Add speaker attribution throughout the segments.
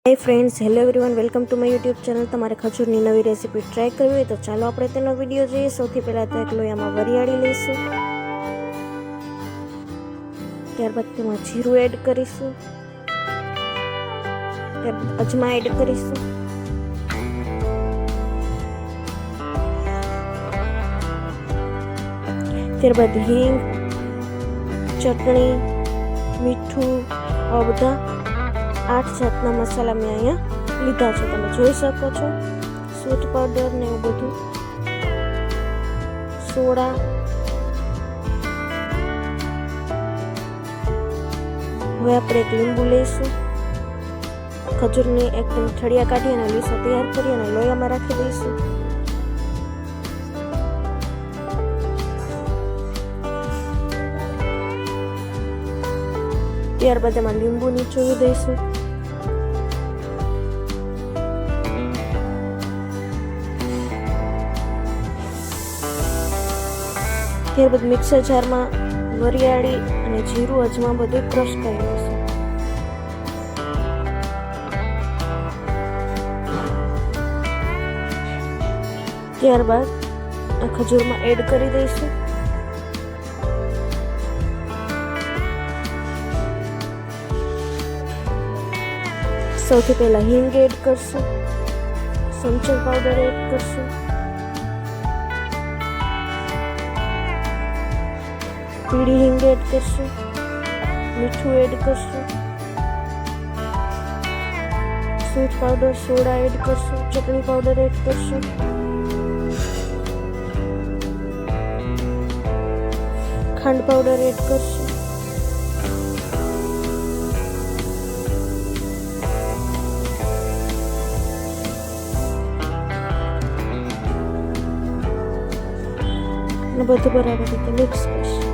Speaker 1: Hi friends, hello everyone, welcome to my YouTube channel. તમારે ખજૂરની નવી રેસીપી ટ્રાય કરવી હોય તો ચાલો આપણે તેનો વિડીયો જોઈએ। સૌથી પહેલાં તો એક લોયામાં વરિયાળી લઈશું, ત્યારબાદ તેમાં જીરું એડ કરીશું, ત્યારબાદ અજમા એડ કરીશું, ત્યારબાદ હિંગ, ચટણી, મીઠું, આ બધા 8 જાતના મસાલા મેં અહીંયા લીધા છે, તમે જોઈ શકો છો। સ્વીટ પાવડર ને એવું બધું, સોડા, હવે આપણે એક લીંબુ લઈશું, ખજૂરની એકદમ ઠળિયા કાઢી અને લીસો તૈયાર કરી અને લોયામાં રાખી દઈશું। ત્યારબાદ એમાં લીંબુ નીચોવી દઈશું, ત્યારબાદ મિક્સર જારમાં વરિયાળી અને જીરું, અજમા બધું ક્રશ કરી લઈશું। ત્યારબાદ આ ખજૂરમાં એડ કરી દઈશું, સૌથી પહેલા હિંગ એડ કરશું, સંચળ પાવડર એડ કરશું, પીળી હિંગ એડ કરશું, મીઠું એડ કરશું, સ્વીટ પાવડર, સોડા એડ કરશું, ચટણી પાવડર એડ કરશું, ખાંડ પાવડર એડ કરશું, બધું બરાબર રીતે મિક્સ કરીશું।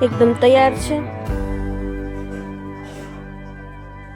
Speaker 1: એકદમ તૈયાર છે।